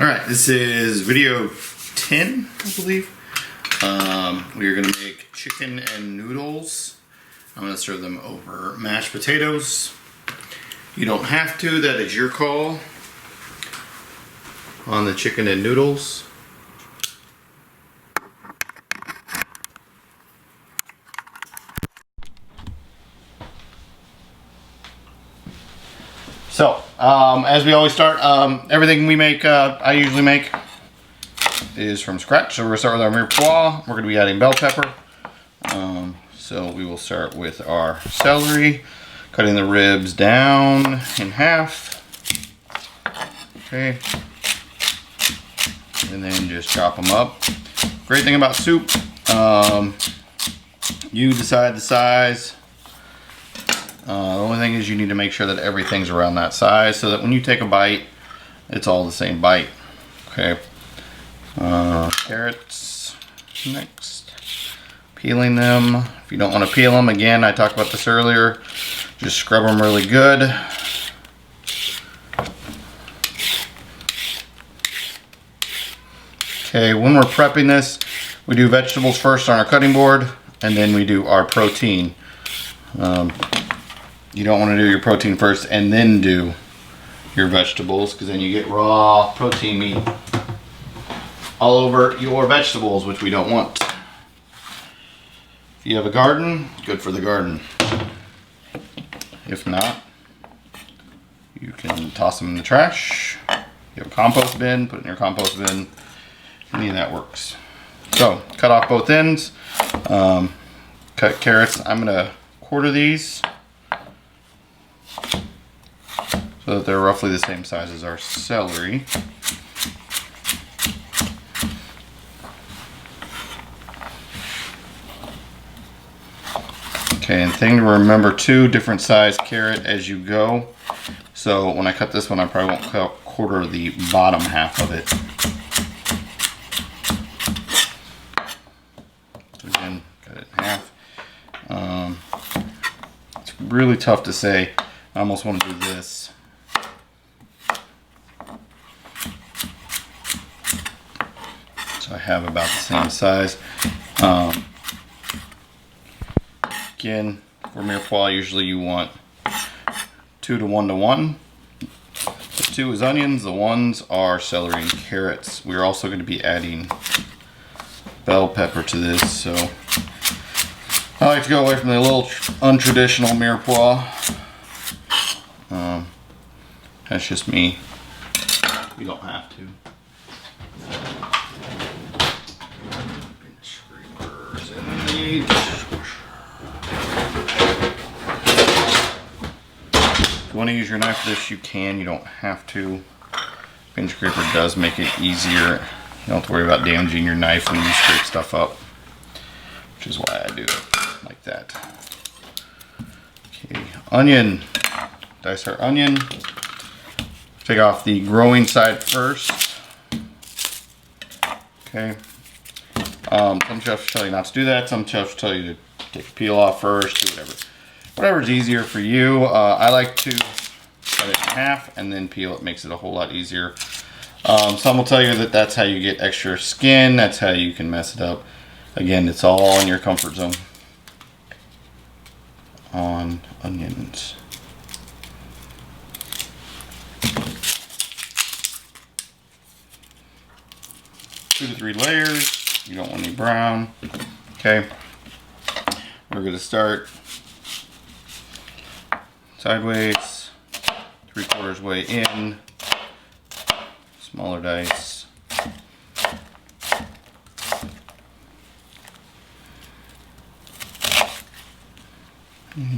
Alright, this is video 10, I believe. We are going to make chicken and noodles. I'm going to serve them over mashed potatoes. You don't have to, that is your call on the chicken and noodles. So, as we always start, everything we make, I usually make, is from scratch. So we're going to start with our mirepoix. We're going to be adding bell pepper. So we will start with our celery, cutting the ribs down in half. Okay. And then just chop them up. Great thing about soup, you decide the size. The only thing is you need to make sure that everything's around that size so that when you take a bite, it's all the same bite. Okay. Carrots next. Peeling them. If you don't want to peel them, again, I talked about this earlier, just scrub them really good. Okay, when we're prepping this, we do vegetables first on our cutting board, and then we do our protein. You don't want to do your protein first and then do your vegetables, because then you get raw protein meat all over your vegetables, which we don't want. If you have a garden, good for the garden. If not, you can toss them in the trash. You have a compost bin, put it in your compost bin. Any of that works. So, cut off both ends. Cut carrots. I'm going to quarter these so that they're roughly the same size as our celery. Okay, and thing to remember too, different size carrot as you go. So when I cut this one, I probably won't quarter the bottom half of it. So again, cut it in half. It's really tough to say. I almost want to do this. So I have about the same size. Again, for mirepoix, usually you want 2 to 1 to 1. The 2 is onions, the 1s are celery and carrots. We're also going to be adding bell pepper to this, so I like to go away from the little untraditional mirepoix. That's just me. You don't have to. If you want to use your knife for this, you can. You don't have to. Pinch scraper does make it easier. You don't have to worry about damaging your knife when you scrape stuff up, which is why I do it like that. Okay, onion. Dice our onion. Take off the growing side first. Okay. Some chefs tell you not to do that. Some chefs tell you to take a peel off first. Do whatever. Whatever's easier for you. I like to cut it in half and then peel it. Makes it a whole lot easier. Some will tell you that that's how you get extra skin. That's how you can mess it up. Again, it's all in your comfort zone on onions. Two to 3 layers. You don't want any brown. Okay. We're going to start sideways, 3/4 way in, smaller dice.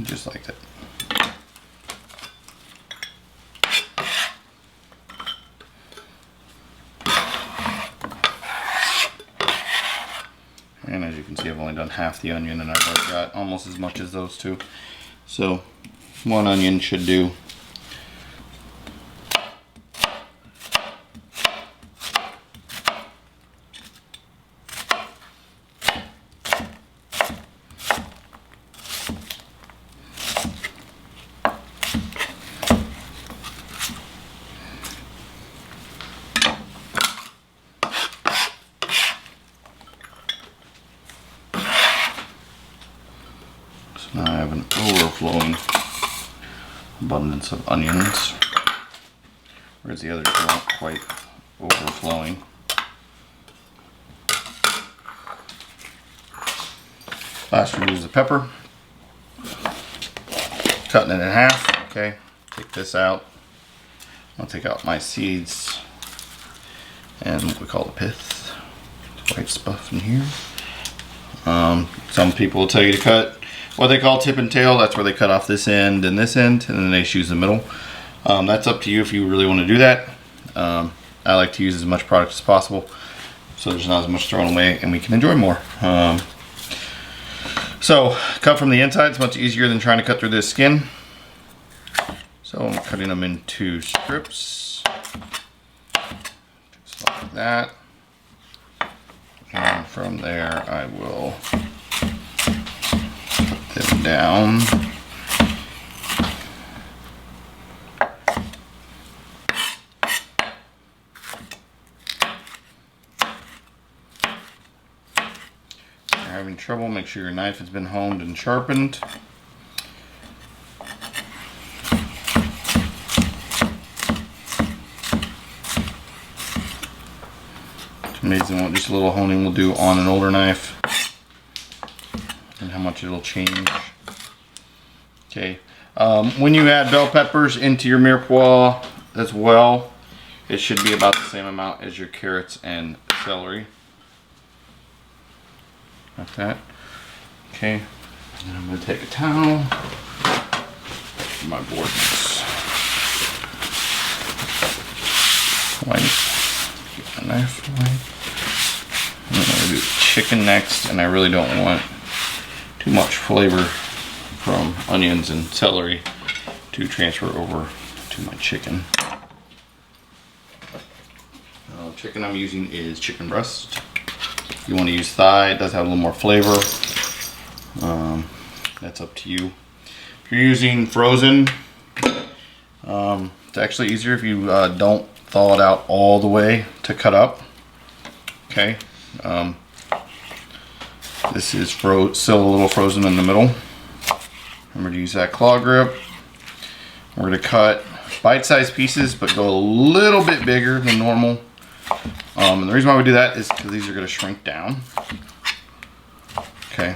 Just like that. And as you can see, I've only done half the onion and I've already got almost as much as those two. So 1 onion should do. an overflowing abundance of onions, whereas the others aren't quite overflowing. Last we use the pepper, cutting it in half. Okay, take this out. I'll take out my seeds and what we call the pith, the white stuff in here. Some people will tell you to cut what they call tip and tail. That's where they cut off this end, and then they choose the middle. That's up to you if you really want to do that. I like to use as much product as possible, so there's not as much thrown away, and we can enjoy more. So cut from the inside. It's much easier than trying to cut through this skin. So I'm cutting them into strips, just like that. And from there, I will put them down. If you're having trouble, make sure your knife has been honed and sharpened. Amazing what just a little honing will do on an older knife and how much it'll change. Okay, when you add bell peppers into your mirepoix as well, it should be about the same amount as your carrots and celery. Like that. Okay, and then I'm going to take a towel, my board white, get my knife away. I'm going to do chicken next, and I really don't want too much flavor from onions and celery to transfer over to my chicken. Chicken I'm using is chicken breast. If you want to use thigh, it does have a little more flavor. That's up to you. If you're using frozen, it's actually easier if you don't thaw it out all the way to cut up. Okay. This is still a little frozen in the middle. Remember to use that claw grip. We're going to cut bite-sized pieces, but go a little bit bigger than normal. And the reason why we do that is because these are going to shrink down. Okay.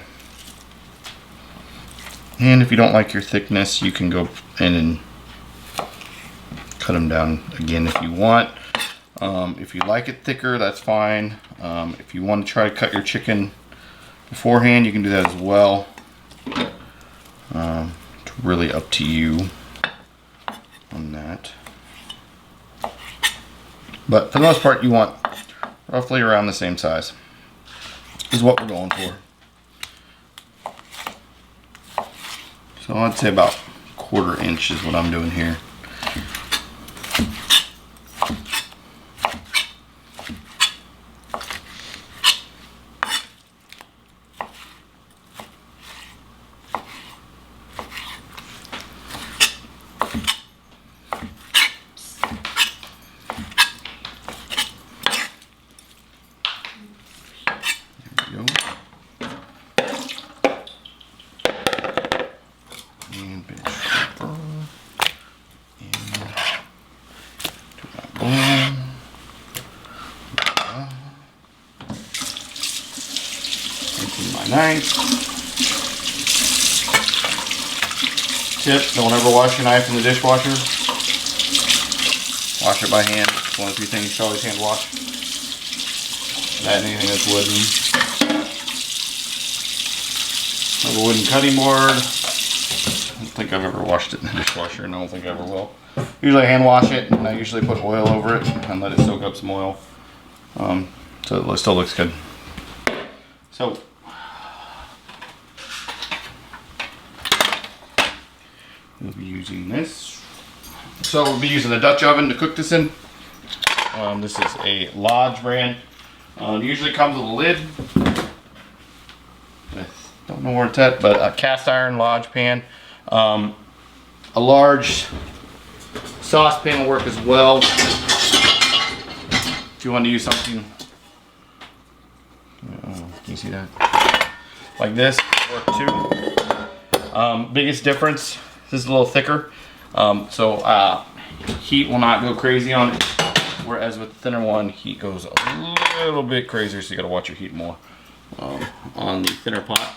And if you don't like your thickness, you can go in and cut them down again if you want. If you like it thicker, that's fine. If you want to try to cut your chicken beforehand, you can do that as well. It's really up to you on that. But for the most part, you want roughly around the same size is what we're going for. So I'd say about 1/4 inch is what I'm doing here. Knife. Tip, don't ever wash your knife in the dishwasher. Wash it by hand. It's one of the few things you should always hand wash. That and anything that's wooden. I have a wooden cutting board. I don't think I've ever washed it in the dishwasher, and I don't think I ever will. Usually I hand wash it, and I usually put oil over it and let it soak up some oil. So it still looks good. So we'll be using this. So we'll be using a Dutch oven to cook this in. This is a Lodge brand. It usually comes with a lid. I don't know where it's at, but a cast iron Lodge pan. A large saucepan will work as well. If you want to use something, can you see that? Like this, work too. Biggest difference, this is a little thicker, so heat will not go crazy on it, whereas with the thinner one, heat goes a little bit crazier, so you gotta watch your heat more on the thinner pot.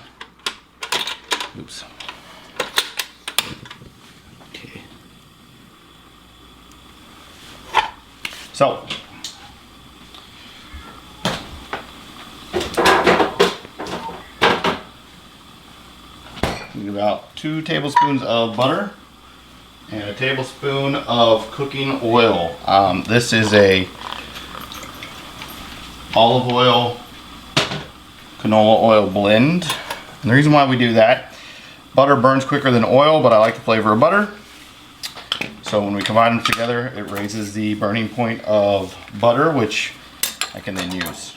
Oops. Okay. So, about 2 tablespoons of butter and a tablespoon of cooking oil. This is a olive oil, canola oil blend. And the reason why we do that, butter burns quicker than oil, but I like the flavor of butter. So when we combine them together, it raises the burning point of butter, which I can then use.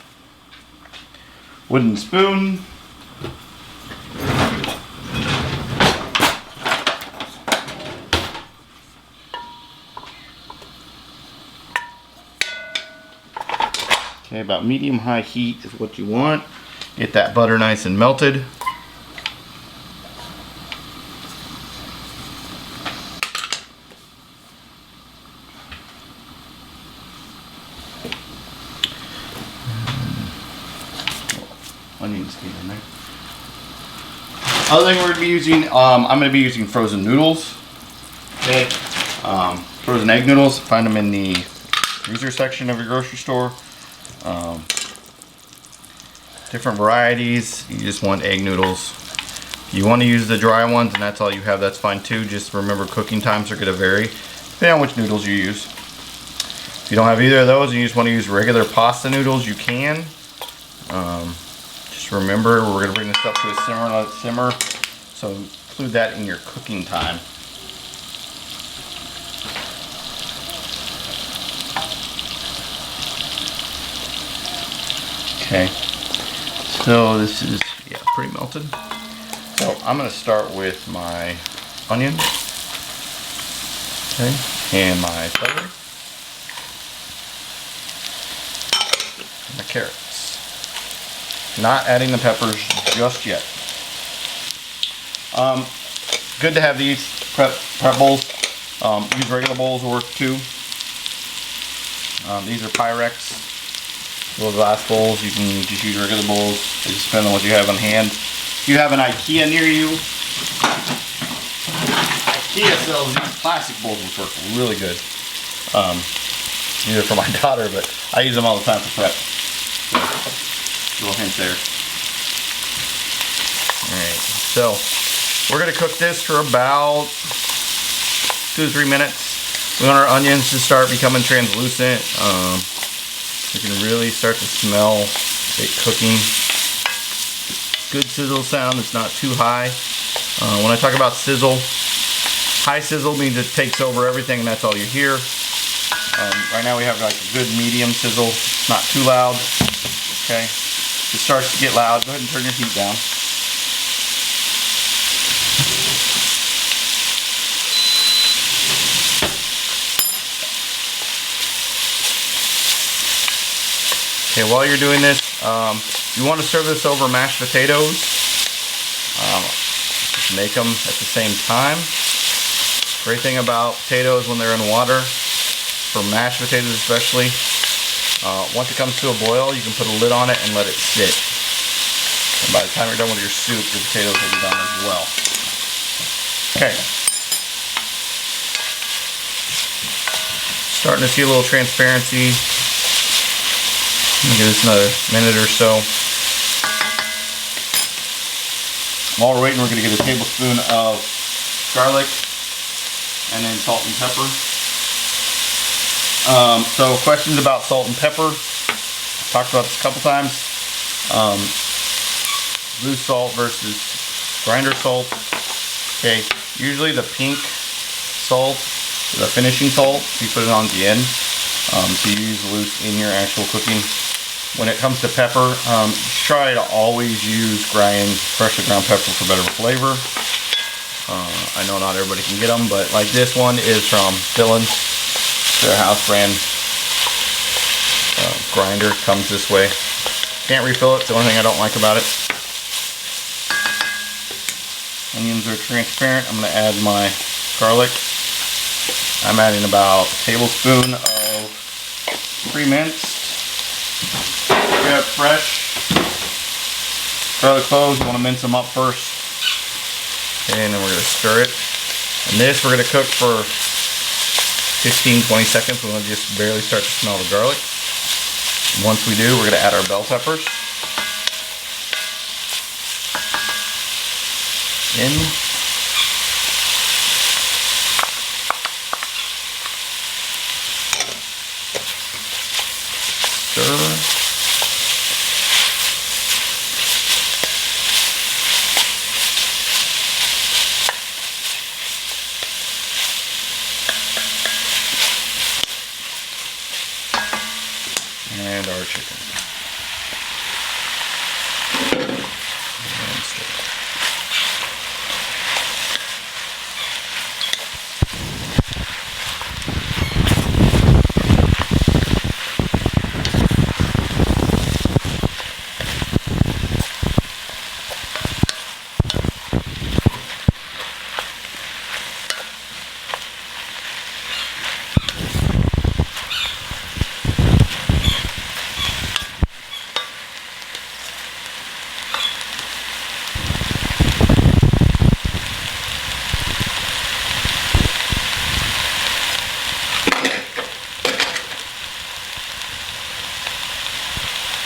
Wooden spoon. Okay, about medium-high heat is what you want. Get that butter nice and melted. Onions get in there. Other thing we're going to be using, I'm going to be using frozen noodles. Okay, frozen egg noodles. Find them in the freezer section of your grocery store. Different varieties. You just want egg noodles. If you want to use the dry ones and that's all you have, that's fine too. Just remember, cooking times are going to vary depending on which noodles you use. If you don't have either of those and you just want to use regular pasta noodles, you can. Just remember, we're going to bring this up to a simmer, let it simmer. So include that in your cooking time. Okay, so this is, yeah, pretty melted. So I'm going to start with my onions, okay, and my celery, and my carrots. Not adding the peppers just yet. Good to have these prep bowls. Use regular bowls will work too. These are Pyrex. Little glass bowls, you can just use regular bowls. It just depends on what you have on hand. If you have an IKEA near you, IKEA sells these plastic bowls which work really good. These are for my daughter, but I use them all the time for prep. So, little hint there. Alright, so we're going to cook this for about 2 to 3 minutes. We want our onions to start becoming translucent. You can really start to smell it cooking. Good sizzle sound, it's not too high. When I talk about sizzle, high sizzle means it takes over everything and that's all you hear. Right now we have like a good medium sizzle, it's not too loud. Okay, if it starts to get loud, go ahead and turn your heat down. Okay, while you're doing this, you want to serve this over mashed potatoes. Just make them at the same time. Great thing about potatoes when they're in water, for mashed potatoes especially, once it comes to a boil, you can put a lid on it and let it sit. And by the time you're done with your soup, your potatoes will be done as well. Okay. Starting to see a little transparency. Give this another minute or so. While we're waiting, we're going to get a tablespoon of garlic and then salt and pepper. So questions about salt and pepper. I've talked about this a couple times. Loose salt versus grinder salt. Okay, usually the pink salt is a finishing salt. You put it on at the end. So you use loose in your actual cooking. When it comes to pepper, try to always use freshly ground pepper for better flavor. I know not everybody can get them, but like this one is from Dillon's. Their house brand grinder comes this way. Can't refill it, it's the only thing I don't like about it. Onions are transparent. I'm going to add my garlic. I'm adding about a tablespoon of pre-minced, fresh garlic cloves. You want to mince them up first. Okay, and then we're going to stir it. And this we're going to cook for 15-20 seconds. We're going to just barely start to smell the garlic. And once we do, we're going to add our bell peppers in. Stir. And our chicken. And stir.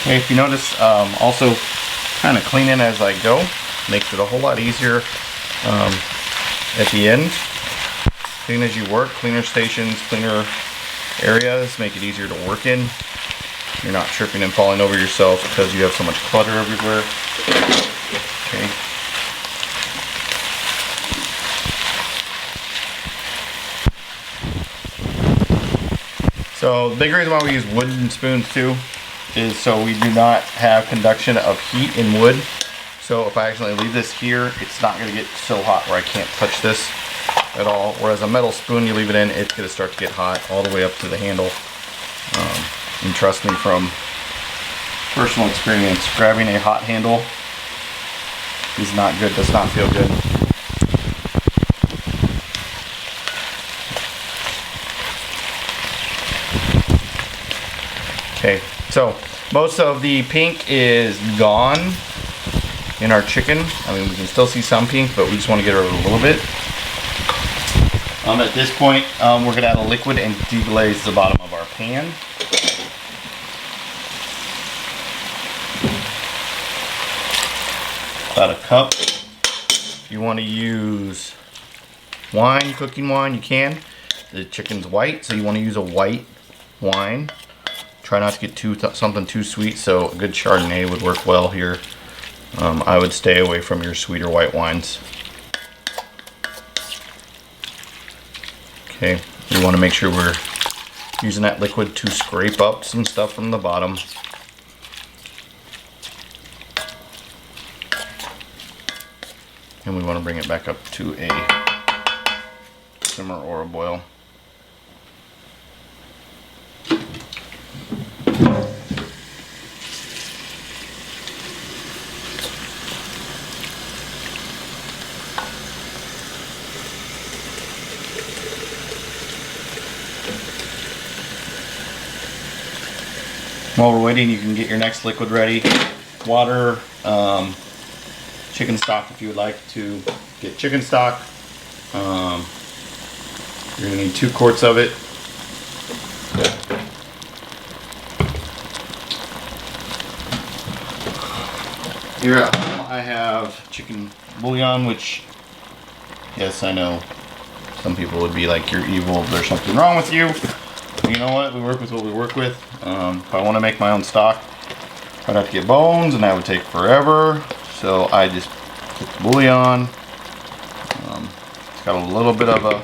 Okay, if you notice, also kind of cleaning as I go makes it a whole lot easier at the end. Clean as you work, cleaner stations, cleaner areas make it easier to work in. You're not tripping and falling over yourself because you have so much clutter everywhere. Okay. So the big reason why we use wooden spoons too is so we do not have conduction of heat in wood. So if I accidentally leave this here, it's not going to get so hot where I can't touch this at all. Whereas a metal spoon, you leave it in, it's going to start to get hot all the way up to the handle. And trust me from personal experience, grabbing a hot handle is not good, does not feel good. Okay, so most of the pink is gone in our chicken. I mean, we can still see some pink, but we just want to get rid of it a little bit. At this point, we're going to add a liquid and deglaze the bottom of our pan. About a cup. If you want to use wine, cooking wine, you can. The chicken's white, so you want to use a white wine. Try not to get something too sweet, so a good Chardonnay would work well here. I would stay away from your sweeter white wines. Okay, we want to make sure we're using that liquid to scrape up some stuff from the bottom. And we want to bring it back up to a simmer or a boil. While we're waiting, you can get your next liquid ready. Water, chicken stock if you would like to get chicken stock. You're going to need 2 quarts of it. Here at home I have chicken bouillon, which, yes, I know some people would be like, you're evil, there's something wrong with you. You know what, we work with what we work with. If I want to make my own stock, I'd have to get bones and that would take forever. So I just put the bouillon. It's got a little bit of a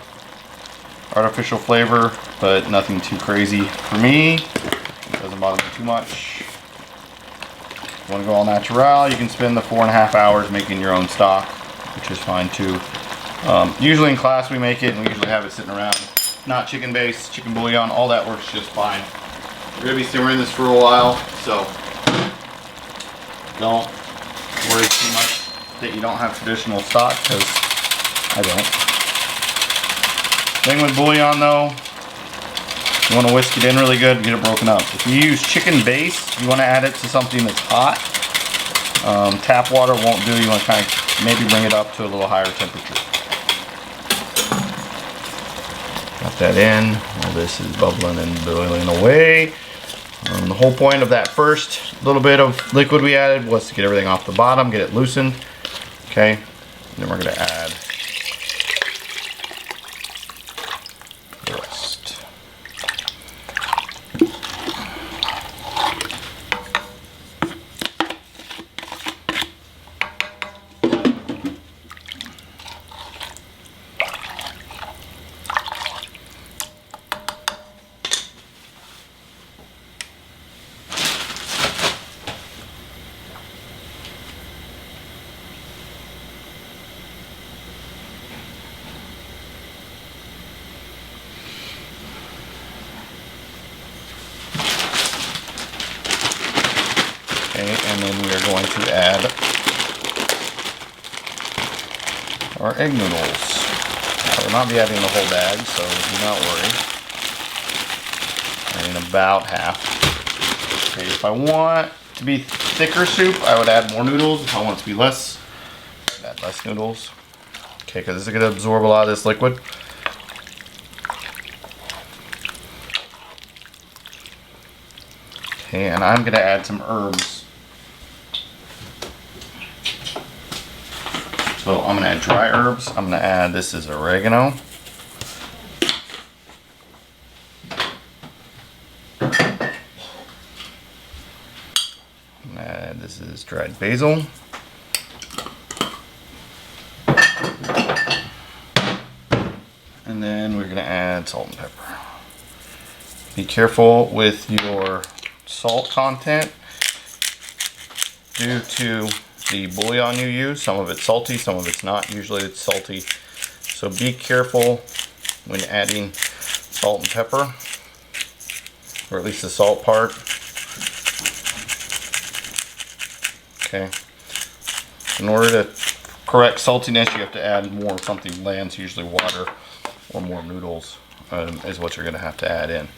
artificial flavor, but nothing too crazy for me. It doesn't bother me too much. If you want to go all natural, you can spend the 4.5 hours making your own stock, which is fine too. Usually in class we make it and we usually have it sitting around. Not chicken base, chicken bouillon, all that works just fine. We're going to be simmering this for a while, so don't worry too much. that you don't have traditional stock, because I don't. Thing with bouillon though, you want to whisk it in really good and get it broken up. If you use chicken base, you want to add it to something that's hot. Tap water won't do. You want to kind of maybe bring it up to a little higher temperature. Got that in. Well, this is bubbling and boiling away. The whole point of that first little bit of liquid we added was to get everything off the bottom, get it loosened. Okay, and then we're going to add the rest. Okay, and then we are going to add our egg noodles. I will not be adding the whole bag, so do not worry. Adding about half. Okay, if I want it to be thicker soup, I would add more noodles. If I want it to be less, I'd add less noodles. Okay, because this is going to absorb a lot of this liquid. Okay, and I'm going to add some herbs. So I'm going to add dry herbs. I'm going to add, this is oregano. I'm going to add, this is dried basil. And then we're going to add salt and pepper. Be careful with your salt content due to the bouillon you use. Some of it's salty, some of it's not. Usually it's salty. So be careful when adding salt and pepper, or at least the salt part. Okay. In order to correct saltiness, you have to add more something bland, so usually water or more noodles is what you're going to have to add in.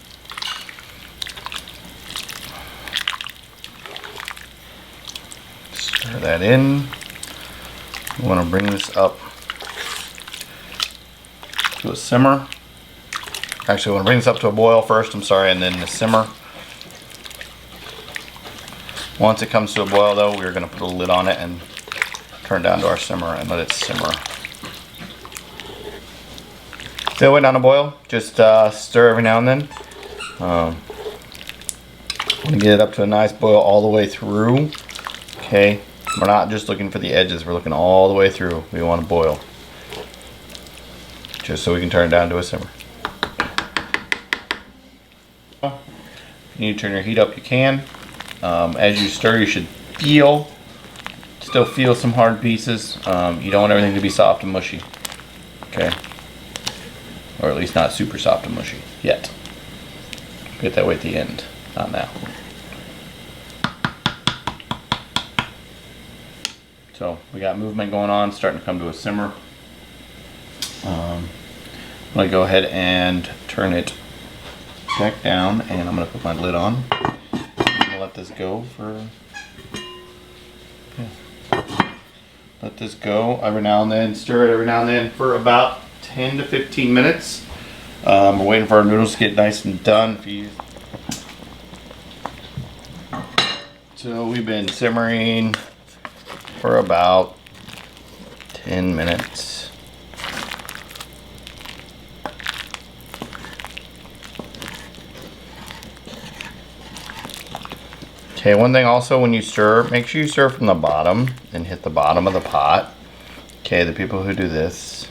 Stir that in. You want to bring this up to a simmer. Actually, I want to bring this up to a boil first, I'm sorry, and then the simmer. Once it comes to a boil though, we're going to put a lid on it and turn down to our simmer and let it simmer. Still wait on a boil, just stir every now and then. Want to get it up to a nice boil all the way through. Okay, we're not just looking for the edges, we're looking all the way through. We want to boil, just so we can turn it down to a simmer. If you need to turn your heat up, you can. As you stir, you should still feel some hard pieces. You don't want everything to be soft and mushy. Okay, or at least not super soft and mushy yet. Get that way at the end, not now. So we got movement going on, starting to come to a simmer. I'm going to go ahead and turn it back down, and I'm going to put my lid on. I'm going to let this go for, let this go every now and then, stir it every now and then for about 10 to 15 minutes. We're waiting for our noodles to get nice and done. So we've been simmering for about 10 minutes. Okay, one thing also, when you stir, make sure you stir from the bottom and hit the bottom of the pot. Okay, the people who do this,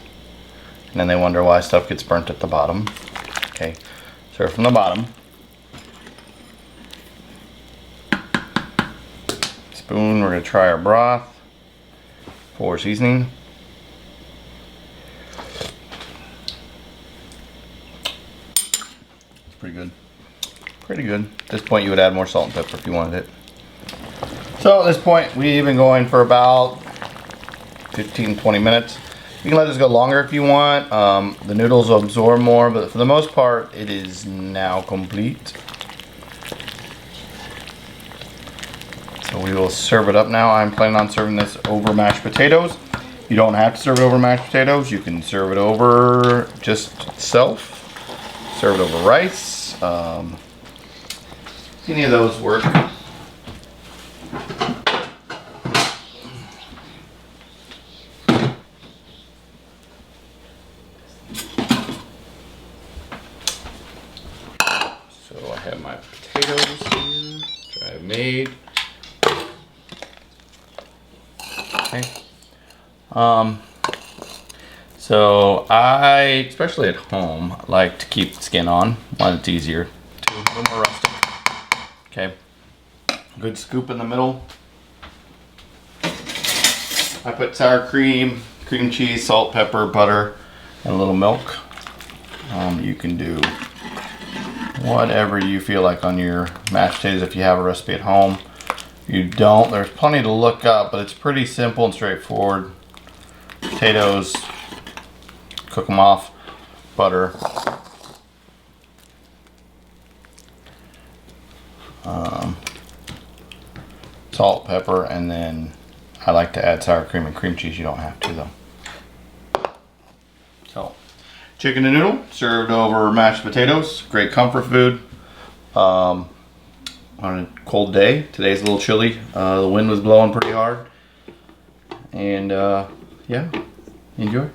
and then they wonder why stuff gets burnt at the bottom. Okay, stir from the bottom. Spoon, we're going to try our broth for seasoning. It's pretty good. Pretty good. At this point you would add more salt and pepper if you wanted it. So at this point we've been going for about 15-20 minutes. You can let this go longer if you want. The noodles will absorb more, but for the most part, it is now complete. So we will serve it up now. I'm planning on serving this over mashed potatoes. You don't have to serve it over mashed potatoes. You can serve it over just itself. Serve it over rice. Any of those work. So I have my potatoes here, which I've made. Okay. So I, especially at home, like to keep the skin on when it's easier to, a little more rustic. Okay. Good scoop in the middle. I put sour cream, cream cheese, salt, pepper, butter, and a little milk. You can do whatever you feel like on your mashed potatoes if you have a recipe at home. If you don't, there's plenty to look up, but it's pretty simple and straightforward. Potatoes, cook them off, butter, salt, pepper, and then I like to add sour cream and cream cheese. You don't have to though. So, chicken and noodle served over mashed potatoes. Great comfort food on a cold day. Today's a little chilly. The wind was blowing pretty hard, and yeah, enjoy.